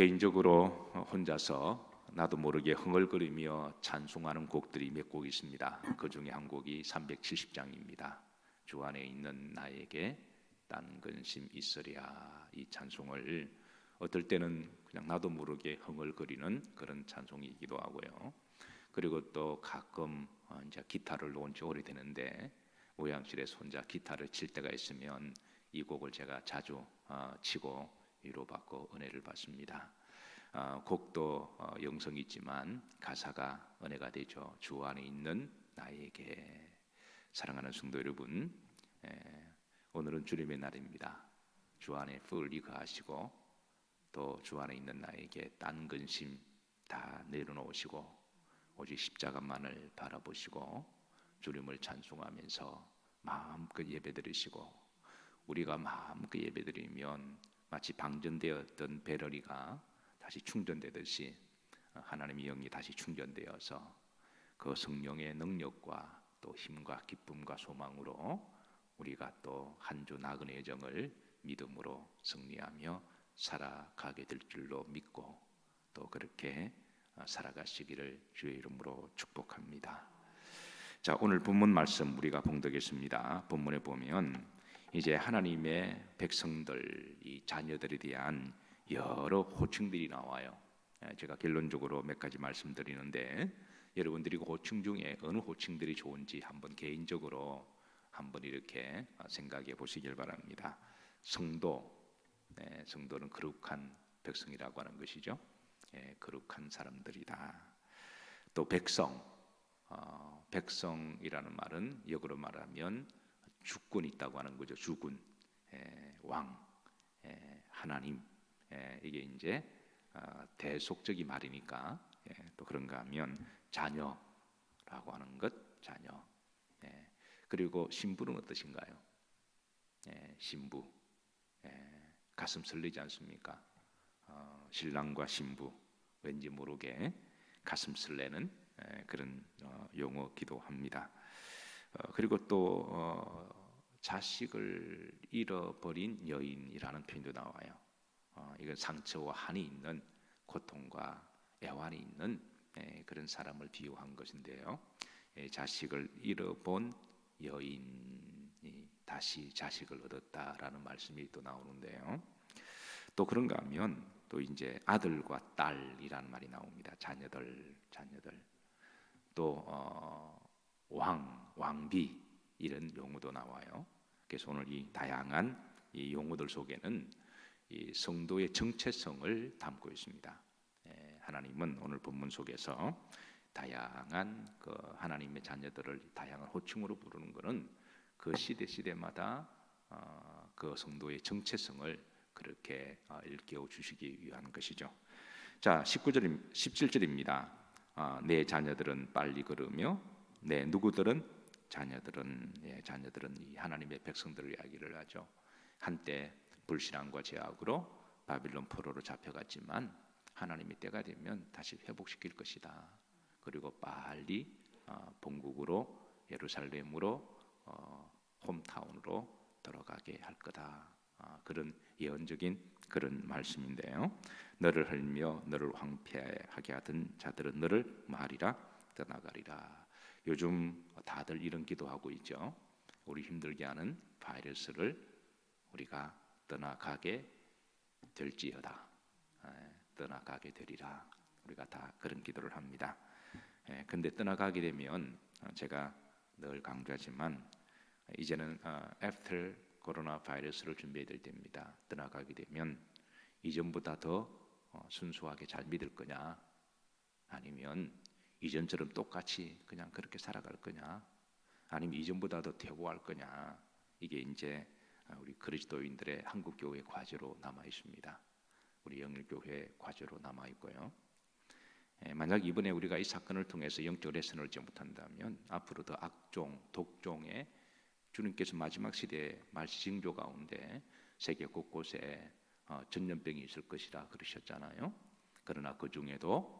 개인적으로 혼자서 나도 모르게 흥얼거리며 찬송하는 곡들이 몇 곡 있습니다. 그 중에 한 곡이 370장입니다. 주 안에 있는 나에게 딴 근심 있으랴. 이 찬송을 어떨 때는 그냥 나도 모르게 흥얼거리는 그런 찬송이기도 하고요. 그리고 또 가끔 이제 기타를 놓은 지 오래되는데 모양실에서 혼자 기타를 칠 때가 있으면 이 곡을 제가 자주 치고 위로받고 은혜를 받습니다. 곡도 영성이 있지만 가사가 은혜가 되죠. 주 안에 있는 나에게. 사랑하는 성도 여러분, 오늘은 주님의 날입니다. 주 안에 풀리 거하시고 또 주 안에 있는 나에게 딴 근심 다 내려놓으시고 오직 십자가만을 바라보시고 주님을 찬송하면서 마음껏 예배드리시고, 우리가 마음껏 예배드리면 마치 방전되었던 배럴이가 다시 충전되듯이 하나님의 영이 다시 충전되어서 그 성령의 능력과 또 힘과 기쁨과 소망으로 우리가 또 한 주 나그네 여정을 믿음으로 승리하며 살아가게 될 줄로 믿고 또 그렇게 살아가시기를 주의 이름으로 축복합니다. 자, 오늘 본문 말씀 우리가 봉독했습니다. 본문에 보면 이제 하나님의 백성들, 이 자녀들에 대한 여러 호칭들이 나와요. 제가 결론적으로 몇 가지 말씀드리는데 여러분들이 그 호칭 중에 어느 호칭들이 좋은지 한번 개인적으로 한번 이렇게 생각해 보시길 바랍니다. 성도, 성도는 거룩한 백성이라고 하는 것이죠. 거룩한 사람들이다. 또 백성, 백성이라는 말은 역으로 말하면 주권이 있다고 하는 거죠. 주군, 왕, 하나님. 이게 이제 대속적인 말이니까 또 그런가 하면 자녀라고 하는 것, 자녀. 그리고 신부는 어떠신가요? 신부, 가슴 설레지 않습니까? 신랑과 신부, 왠지 모르게 가슴 설레는 그런 용어기도 합니다. 그리고 또 자식을 잃어버린 여인이라는 표현도 나와요. 이건 상처와 한이 있는, 고통과 애환이 있는 그런 사람을 비유한 것인데요. 자식을 잃어본 여인이 다시 자식을 얻었다라는 말씀이 또 나오는데요. 또 그런가 하면 또 이제 아들과 딸이라는 말이 나옵니다. 자녀들. 또 왕비 이런 용어도 나와요. 그래서 오늘 이 다양한 이 용어들 속에는 이 성도의 정체성을 담고 있습니다. 하나님은 오늘 본문 속에서 다양한 그 하나님의 자녀들을 다양한 호칭으로 부르는 것은 그 시대마다 그 성도의 정체성을 그렇게 일깨워 주시기 위한 것이죠. 자, 17절입니다. 내 자녀들은 빨리 걸으며 내 누구들은 자녀들은 이 하나님의 백성들을 이야기를 하죠. 한때 불신앙과 죄악으로 바빌론 포로로 잡혀갔지만 하나님의 때가 되면 다시 회복시킬 것이다. 그리고 빨리 본국으로 예루살렘으로 홈타운으로 돌아가게 할 거다. 그런 예언적인 그런 말씀인데요. 너를 헐며 너를 황폐하게 하던 자들은 너를 말이라 떠나가리라. 요즘 다들 이런 기도하고 있죠. 우리 힘들게 하는 바이러스를 우리가 떠나가게 될지어다. 떠나가게 되리라. 우리가 다 그런 기도를 합니다. 근데 떠나가게 되면 제가 늘 강조하지만 이제는 애프터 코로나 바이러스를 준비해야 될 때입니다. 떠나가게 되면 이전보다 더 순수하게 잘 믿을 거냐, 아니면 이전처럼 똑같이 그냥 그렇게 살아갈 거냐, 아니면 이전보다 더 퇴보할 거냐. 이게 이제 우리 그리스도인들의 한국 교회 과제로 남아 있습니다. 우리 영일교회 과제로 남아 있고요. 만약 이번에 우리가 이 사건을 통해서 영적 레슨을 얻지 못한다면 앞으로 더 악종, 독종의 주님께서 마지막 시대의 말씀징조 가운데 세계 곳곳에 전염병이 있을 것이라 그러셨잖아요. 그러나 그 중에도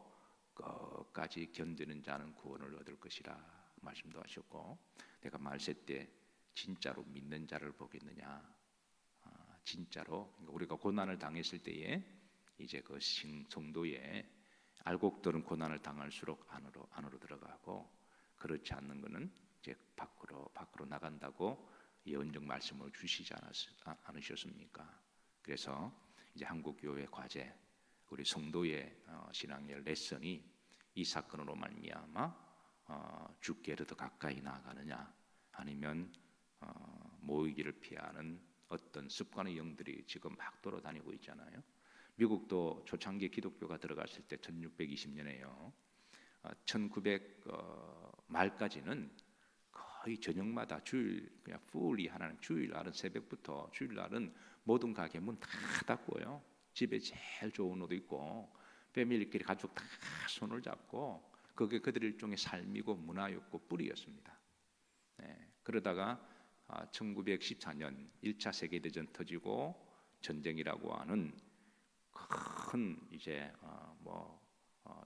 끝까지 견디는 자는 구원을 얻을 것이라 말씀도 하셨고, 내가 말세 때 진짜로 믿는 자를 보겠느냐. 진짜로 우리가 고난을 당했을 때에 이제 그 성도에 알곡들은 고난을 당할수록 안으로 들어가고, 그렇지 않는 것은 이제 밖으로 나간다고 예언적 말씀을 주시지 않으셨습니까? 그래서 이제 한국 교회 과제, 우리 성도의 신앙의 레슨이 이 사건으로 말미암아 주께로 더 가까이 나아가느냐, 아니면 모이기를 피하는 어떤 습관의 영들이 지금 막 돌아다니고 있잖아요. 미국도 초창기 기독교가 들어갔을 때 1620년에요. 1900 말까지는 거의 저녁마다 주일 그냥 풀리 하나는 주일날은 새벽부터 주일날은 모든 가게 문 다 닫고요. 집에 제일 좋은 옷 입고 패밀리끼리 가족 다 손을 잡고, 그게 그들 일종의 삶이고 문화였고 뿌리였습니다. 그러다가 1914년 1차 세계대전 터지고 전쟁이라고 하는 큰 이제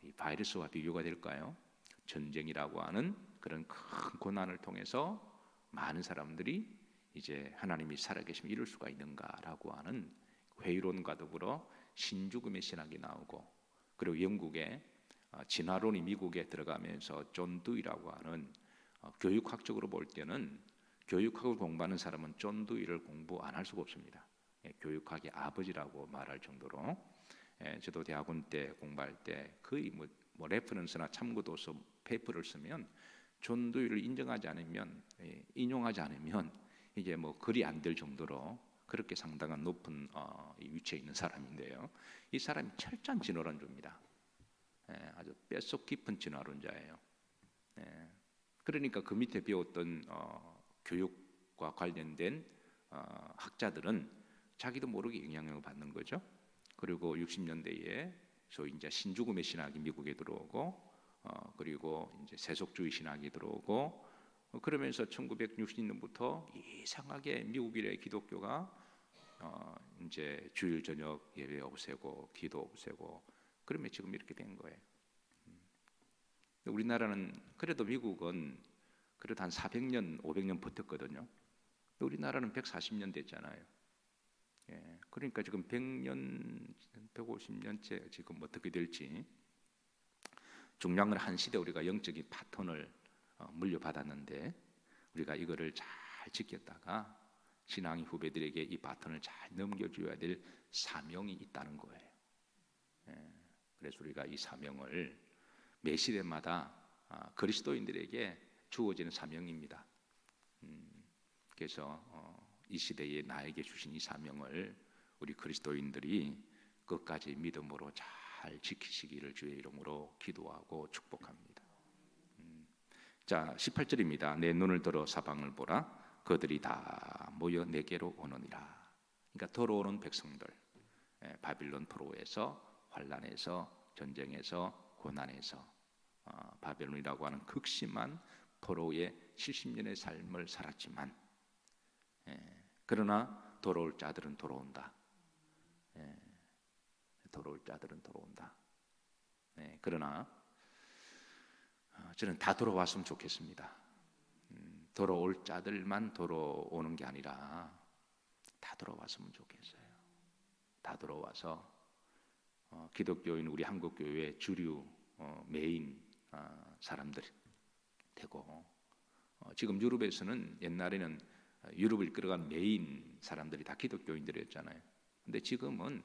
이 바이러스와 비교가 될까요? 전쟁이라고 하는 그런 큰 고난을 통해서 많은 사람들이 이제 하나님이 살아계심을 이룰 수가 있는가라고 하는 회의론과 더불어 신죽음의 신학이 나오고, 그리고 영국의 진화론이 미국에 들어가면서 존 두이라고 하는 교육학적으로 볼 때는 교육학을 공부하는 사람은 존 두이를 공부 안 할 수가 없습니다. 교육학의 아버지라고 말할 정도로, 저도 대학원 때 공부할 때 거의 뭐 레퍼런스나 참고도서 페이퍼를 쓰면 존 두이를 인정하지 않으면, 인용하지 않으면 이게 뭐 글이 안 될 정도로 그렇게 상당한 높은 위치에 있는 사람인데요. 이 사람이 철저한 진화론자입니다. 아주 뼛속 깊은 진화론자예요. 그러니까 그 밑에 배웠던 교육과 관련된 학자들은 자기도 모르게 영향을 받는 거죠. 그리고 60년대에 소위 이제 신죽음의 신학이 미국에 들어오고, 그리고 이제 세속주의 신학이 들어오고, 그러면서 1960년부터 이상하게 미국 일의 기독교가 이제 주일 저녁 예배 없애고 기도 없애고, 그러면 지금 이렇게 된 거예요. 우리나라는 그래도 미국은 그래도 한 400년, 500년 버텼거든요. 우리나라는 140년 됐잖아요. 그러니까 지금 100년, 150년째 지금 어떻게 될지, 중요한 건 한 시대 우리가 영적인 바톤을 물려받았는데, 우리가 이거를 잘 지켰다가 신앙의 후배들에게 이 바톤을 잘 넘겨줘야 될 사명이 있다는 거예요. 그래서 우리가 이 사명을 매 시대마다 그리스도인들에게 주어지는 사명입니다. 그래서 이 시대에 나에게 주신 이 사명을 우리 그리스도인들이 끝까지 믿음으로 잘 지키시기를 주의 이름으로 기도하고 축복합니다. 자, 18절입니다. 내 눈을 들어 사방을 보라. 그들이 다 모여 내게로 오느니라. 그러니까 들어오는 백성들, 바빌론 포로에서, 환란에서, 전쟁에서, 고난에서, 바벨론이라고 하는 극심한 포로의 70년의 삶을 살았지만, 그러나 돌아올 자들은 돌아온다. 돌아올 자들은 돌아온다. 그러나 저는 다 돌아왔으면 좋겠습니다. 돌아올 자들만 돌아오는 게 아니라 다 돌아왔으면 좋겠어요. 다 돌아와서 기독교인 우리 한국 교회 주류 메인 사람들 되고, 지금 유럽에서는 옛날에는 유럽을 이끌어간 메인 사람들이 다 기독교인들이었잖아요. 근데 지금은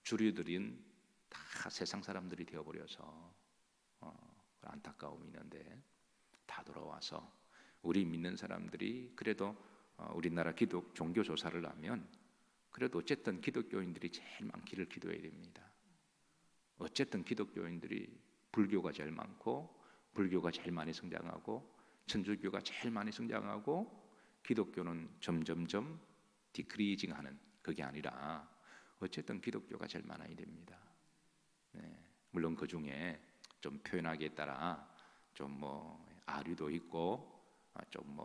주류들은 다 세상 사람들이 되어버려서 안타까움이 있는데, 다 돌아와서 우리 믿는 사람들이 그래도 우리나라 기독 종교 조사를 하면 그래도 어쨌든 기독교인들이 제일 많기를 기도해야 됩니다. 어쨌든 기독교인들이 불교가 제일 많고, 불교가 제일 많이 성장하고, 천주교가 제일 많이 성장하고, 기독교는 점점점 디크리징하는, 그게 아니라 어쨌든 기독교가 제일 많아야 됩니다. 물론 그 중에 좀 표현하기에 따라 좀 아류도 있고 좀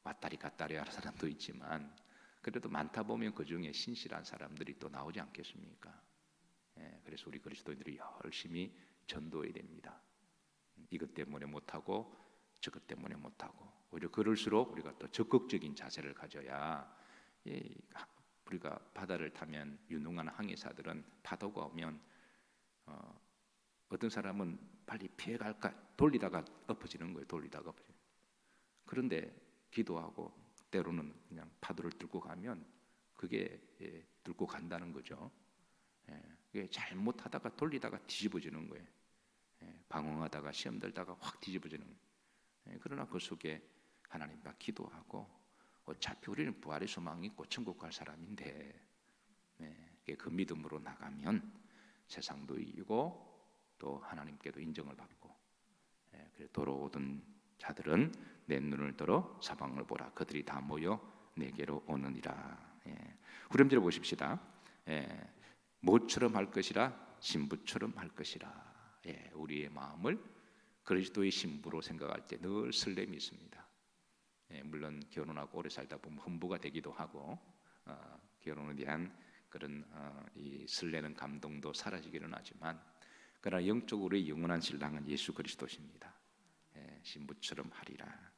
왔다리 갔다리 하는 사람도 있지만, 그래도 많다 보면 그 중에 신실한 사람들이 또 나오지 않겠습니까? 그래서 우리 그리스도인들이 열심히 전도해야 됩니다. 이것 때문에 못하고 저것 때문에 못하고, 오히려 그럴수록 우리가 또 적극적인 자세를 가져야 우리가 바다를 타면 유능한 항해사들은 파도가 오면 어떤 사람은 빨리 피해갈까 돌리다가 엎어지는 거예요. 돌리다가 엎어지는. 그런데 기도하고 때로는 그냥 파도를 뚫고 가면 그게 뚫고 간다는 거죠. 그게 잘못하다가 돌리다가 뒤집어지는 거예요. 방황하다가 시험 들다가 확 뒤집어지는 거예요. 그러나 그 속에 하나님 앞에 기도하고 어차피 우리는 부활의 소망이 있고 천국 갈 사람인데 그 믿음으로 나가면 세상도 이기고 또 하나님께도 인정을 받고 돌아오던 자들은 내 눈을 들어 사방을 보라 그들이 다 모여 내게로 오느니라. 후렴지를 보십시다. 모처럼 할 것이라 신부처럼 할 것이라. 우리의 마음을 그리스도의 신부로 생각할 때 늘 설렘이 있습니다. 물론 결혼하고 오래 살다 보면 hum부가 되기도 하고 결혼에 대한 그런 이 설레는 감동도 사라지기는 하지만 그러나 영적으로의 영원한 신랑은 예수 그리스도십니다. 신부처럼 하리라.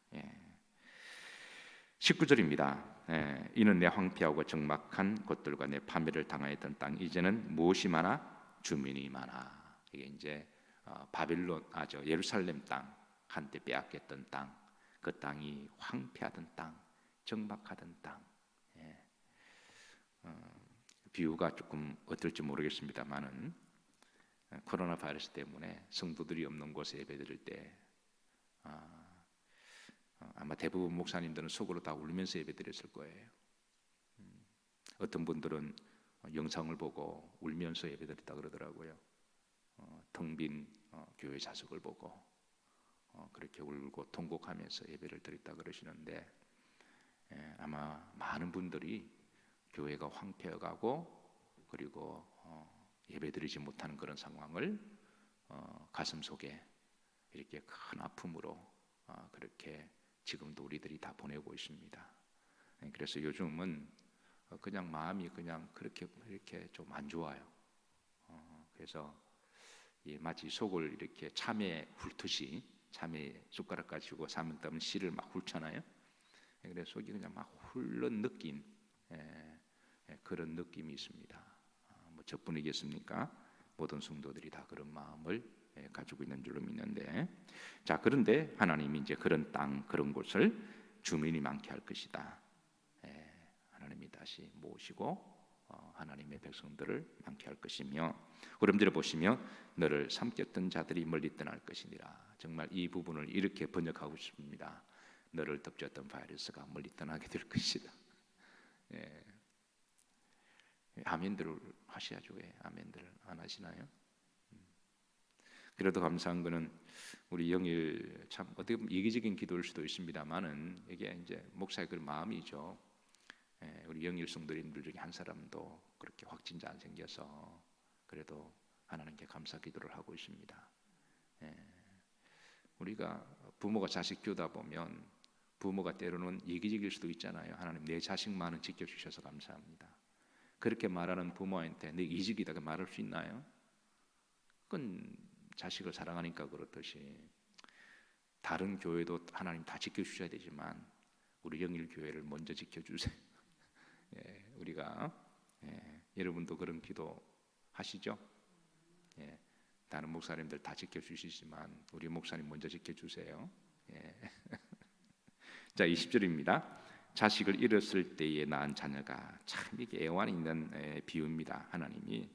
19절입니다. 이는 내 황폐하고 적막한 곳들과 내 파멸을 당하였던 땅 이제는 무엇이 많아? 주민이 많아. 이게 이제 바빌론 예루살렘 땅 한때 빼앗겼던 땅, 그 땅이 황폐하던 땅, 적막하던 땅. 비유가 조금 어떨지 모르겠습니다만은 코로나 바이러스 때문에 성도들이 없는 곳에 예배드릴 때 아마 대부분 목사님들은 속으로 다 울면서 예배드렸을 거예요. 어떤 분들은 영상을 보고 울면서 예배드렸다 그러더라고요. 텅 빈 교회 좌석을 보고 그렇게 울고 통곡하면서 예배를 드렸다 그러시는데 아마 많은 분들이 교회가 황폐해가고 그리고 예배드리지 못하는 그런 상황을 가슴 속에 이렇게 큰 아픔으로 그렇게 지금도 우리들이 다 보내고 있습니다. 그래서 요즘은 그냥 마음이 그냥 그렇게 이렇게 좀 안 좋아요. 그래서 마치 속을 이렇게 참외 훑듯이 참외 숟가락 가지고 사면 따면 씨를 막 훑잖아요. 그래서 속이 그냥 막 훑는 느낌, 그런 느낌이 있습니다. 뭐 저뿐이겠습니까? 모든 성도들이 다 그런 마음을 가지고 있는 줄로 믿는데, 자 그런데 하나님이 이제 그런 땅 그런 곳을 주민이 많게 할 것이다. 하나님이 다시 모시고 하나님의 백성들을 많게 할 것이며, 그럼대로 보시면 너를 삼켰던 자들이 멀리 떠날 것이니라. 정말 이 부분을 이렇게 번역하고 싶습니다. 너를 덮쳤던 바이러스가 멀리 떠나게 될 것이다. 아멘들을 하셔야죠. 왜 아멘들을 안 하시나요? 그래도 감사한 거는 우리 영일 참 어떻게 보면 이기적인 기도일 수도 있습니다만은 이게 이제 목사의 그 마음이죠. 우리 영일 성도님들 중에 한 사람도 그렇게 확진자 안 생겨서 그래도 하나님께 감사 기도를 하고 있습니다. 우리가 부모가 자식 키우다 보면 부모가 때로는 이기적일 수도 있잖아요. 하나님 내 자식만은 지켜주셔서 감사합니다. 그렇게 말하는 부모한테 내 이기적이다 말할 수 있나요? 그건 자식을 사랑하니까 그렇듯이 다른 교회도 하나님 다 지켜주셔야 되지만 우리 영일 교회를 먼저 지켜주세요. 우리가 여러분도 그런 기도 하시죠? 다른 목사님들 다 지켜주시지만 우리 목사님 먼저 지켜주세요. 자 20절입니다. 자식을 잃었을 때에 낳은 자녀가 참 이게 애환 있는 비유입니다. 하나님이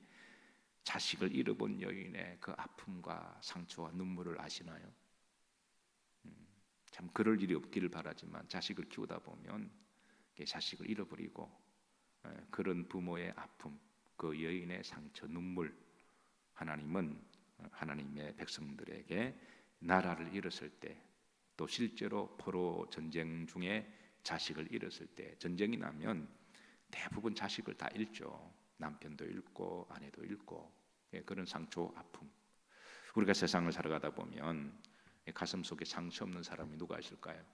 자식을 잃어본 여인의 그 아픔과 상처와 눈물을 아시나요? 참 그럴 일이 없기를 바라지만 자식을 키우다 보면 자식을 잃어버리고 그런 부모의 아픔, 그 여인의 상처, 눈물, 하나님은 하나님의 백성들에게 나라를 잃었을 때, 또 실제로 포로 전쟁 중에 자식을 잃었을 때, 전쟁이 나면 대부분 자식을 다 잃죠. 남편도 잃고 아내도 잃고 그런 상처, 아픔. 우리가 세상을 살아가다 보면 가슴 속에 상처 없는 사람이 누가 있을까요?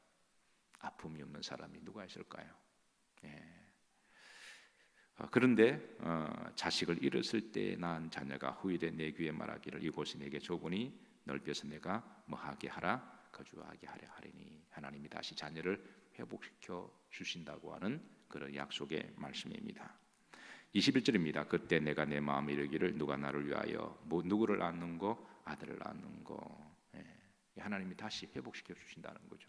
아픔이 없는 사람이 누가 있을까요? 그런데 자식을 잃었을 때 낳은 자녀가 후일에 내 귀에 말하기를 이곳이 내게 좁으니 넓혀서 내가 뭐하게 하라 거주하게 하려 하리니. 하나님이 다시 자녀를 회복시켜 주신다고 하는 그런 약속의 말씀입니다. 21절입니다. 그때 내가 내 마음에 이르기를 누가 나를 위하여 누구를 낳는고 아들을 낳는고. 하나님이 다시 회복시켜 주신다는 거죠.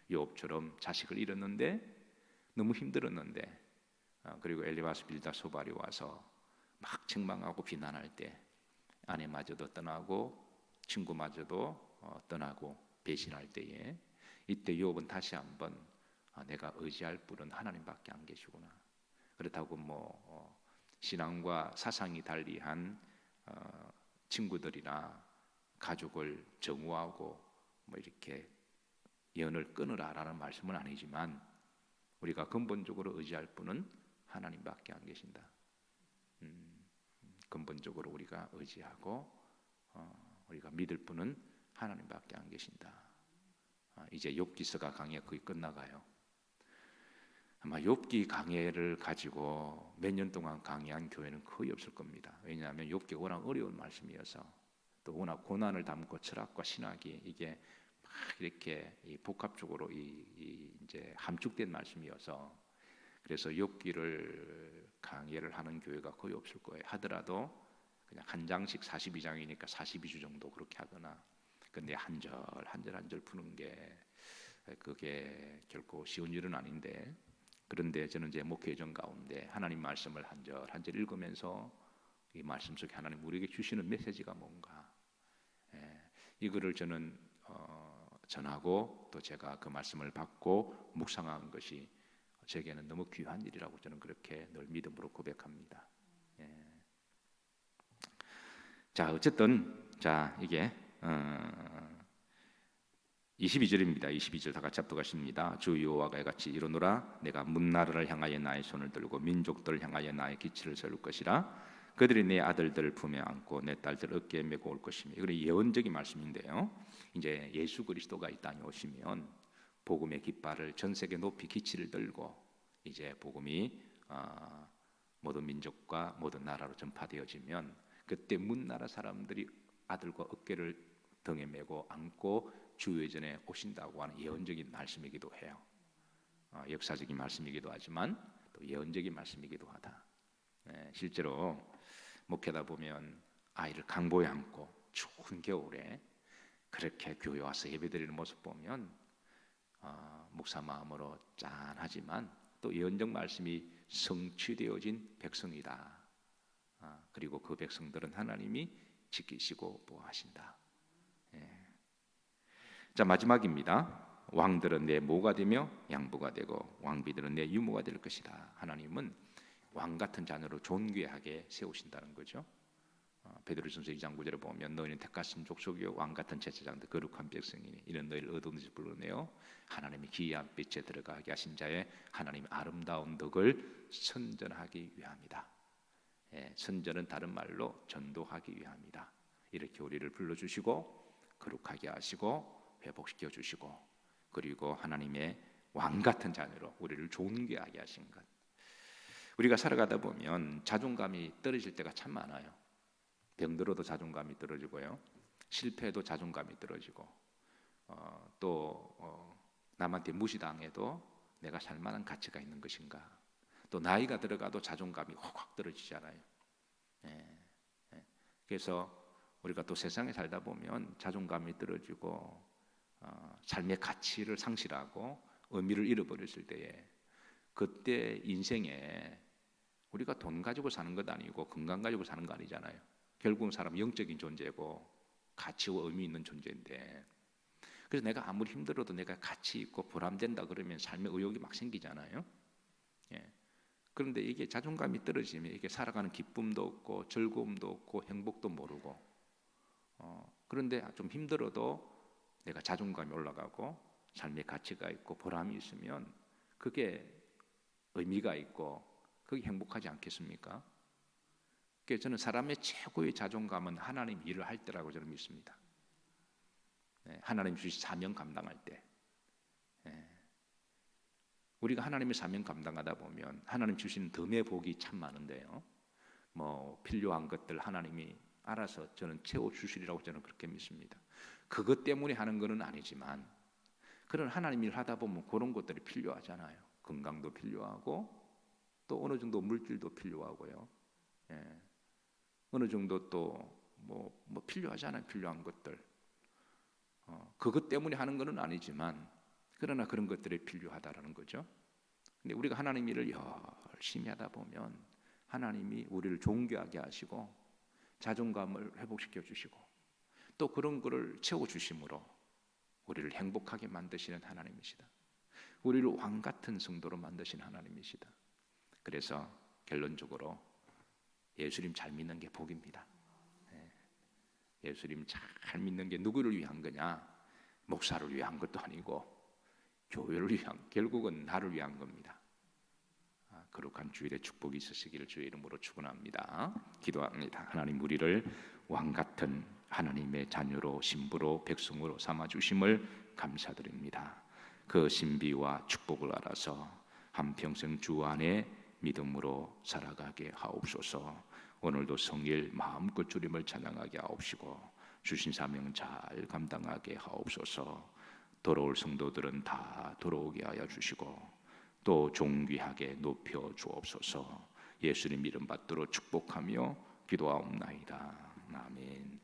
욥처럼 자식을 잃었는데 너무 힘들었는데 그리고 엘리바스 빌다 소발이 와서 막 책망하고 비난할 때 아내마저도 떠나고 친구마저도 떠나고 배신할 때에 이때 욥은 다시 한번 내가 의지할 분은 하나님밖에 안 계시구나. 그렇다고 신앙과 사상이 달리한 친구들이나 가족을 정오하고 이렇게 연을 끊으라라는 말씀은 아니지만 우리가 근본적으로 의지할 분은 하나님밖에 안 계신다. 근본적으로 우리가 의지하고 우리가 믿을 분은 하나님밖에 안 계신다. 이제 욥기서가 강의가 거의 끝나가요. 아마 욥기 강해를 가지고 몇 년 동안 강의한 교회는 거의 없을 겁니다. 왜냐하면 욥기가 워낙 어려운 말씀이어서 또 워낙 고난을 담고 철학과 신학이 이게 막 이렇게 복합적으로 이제 함축된 말씀이어서 그래서 욥기를 강의를 하는 교회가 거의 없을 거예요. 하더라도 그냥 한 장씩 42장이니까 42주 정도 그렇게 하거나. 근데 한 절 한 절 푸는 게 그게 결코 쉬운 일은 아닌데 그런데 저는 제 목회정 가운데 하나님 말씀을 한 절 한 절 읽으면서 이 말씀 속에 하나님 우리에게 주시는 메시지가 뭔가 이거를 저는 전하고 또 제가 그 말씀을 받고 묵상한 것이 제게는 너무 귀한 일이라고 저는 그렇게 늘 믿음으로 고백합니다. 자 어쨌든 이게 22절입니다. 22절 다 같이 합독하십니다. 주 여호와가 같이 이르노라 내가 문나라를 향하여 나의 손을 들고 민족들을 향하여 나의 기치를 세울 것이라 그들이 내 아들들을 품에 안고 내 딸들을 어깨에 메고 올 것이며 이건 예언적인 말씀인데요. 이제 예수 그리스도가 이 땅에 오시면 복음의 깃발을 전 세계 높이 기치를 들고 이제 복음이 모든 민족과 모든 나라로 전파되어지면 그때 문나라 사람들이 아들과 어깨를 등에 메고 안고 주의전에 오신다고 하는 예언적인 말씀이기도 해요. 역사적인 말씀이기도 하지만 또 예언적인 말씀이기도 하다. 실제로 목회다 보면 아이를 강보에 안고 추운 겨울에 그렇게 교회 와서 예배드리는 모습 보면 목사 마음으로 짠하지만 또 예언적 말씀이 성취되어진 백성이다. 그리고 그 백성들은 하나님이 지키시고 보호하신다. 자 마지막입니다. 왕들은 내 모가 되며 양부가 되고 왕비들은 내 유모가 될 것이다. 하나님은 왕 같은 자녀로 존귀하게 세우신다는 거죠. 베드로전서 2장 9절에 보면 너희는 택하신 족속이요 왕 같은 제사장들 거룩한 백성이니 이는 너희를 어두운 데서 불러내어 하나님이 기이한 빛에 들어가게 하신 자의 하나님의 아름다운 덕을 선전하기 위함이다. 선전은 다른 말로 전도하기 위함이다. 이렇게 우리를 불러주시고 거룩하게 하시고 회복시켜 주시고 그리고 하나님의 왕 같은 자녀로 우리를 존귀하게 하신 것. 우리가 살아가다 보면 자존감이 떨어질 때가 참 많아요. 병들어도 자존감이 떨어지고요. 실패해도 자존감이 떨어지고 또 남한테 무시당해도 내가 살 만한 가치가 있는 것인가. 또 나이가 들어가도 자존감이 확 떨어지잖아요. 그래서 우리가 또 세상에 살다 보면 자존감이 떨어지고 삶의 가치를 상실하고 의미를 잃어버렸을 때에 그때 인생에 우리가 돈 가지고 사는 것 아니고 건강 가지고 사는 거 아니잖아요. 결국은 사람은 영적인 존재고 가치와 의미 있는 존재인데 그래서 내가 아무리 힘들어도 내가 가치 있고 보람된다 그러면 삶의 의욕이 막 생기잖아요. 그런데 이게 자존감이 떨어지면 이게 살아가는 기쁨도 없고 즐거움도 없고 행복도 모르고 그런데 좀 힘들어도 내가 자존감이 올라가고 삶의 가치가 있고 보람이 있으면 그게 의미가 있고 그게 행복하지 않겠습니까? 그래서 저는 사람의 최고의 자존감은 하나님 일을 할 때라고 저는 믿습니다. 하나님 주신 사명 감당할 때 우리가 하나님의 사명 감당하다 보면 하나님 주신 덤의 복이 참 많은데요. 필요한 것들 하나님이 알아서 저는 채워주시리라고 저는 그렇게 믿습니다. 그것 때문에 하는 것은 아니지만 그런 하나님 일 하다 보면 그런 것들이 필요하잖아요. 건강도 필요하고 또 어느 정도 물질도 필요하고요. 예. 어느 정도 또 뭐 필요하잖아요. 필요한 것들. 그것 때문에 하는 것은 아니지만 그러나 그런 것들이 필요하다라는 거죠. 근데 우리가 하나님 일을 열심히 하다 보면 하나님이 우리를 존귀하게 하시고 자존감을 회복시켜 주시고 또 그런 것을 채워 주심으로 우리를 행복하게 만드시는 하나님이시다. 우리를 왕 같은 성도로 만드신 하나님이시다. 그래서 결론적으로 예수님 잘 믿는 게 복입니다. 예수님 잘 믿는 게 누구를 위한 거냐? 목사를 위한 것도 아니고 교회를 위한, 결국은 나를 위한 겁니다. 거룩한 주일의 축복이 있으시기를 주의 이름으로 축원합니다. 기도합니다. 하나님, 우리를 왕 같은 하나님의 자녀로, 신부로, 백성으로 삼아 주심을 감사드립니다. 그 신비와 축복을 알아서 한평생 주 안에 믿음으로 살아가게 하옵소서. 오늘도 성일 마음껏 주님을 찬양하게 하옵시고 주신 사명 잘 감당하게 하옵소서. 돌아올 성도들은 다 돌아오게 하여 주시고 또 존귀하게 높여 주옵소서. 예수님 이름 받들어 축복하며 기도하옵나이다. 아멘.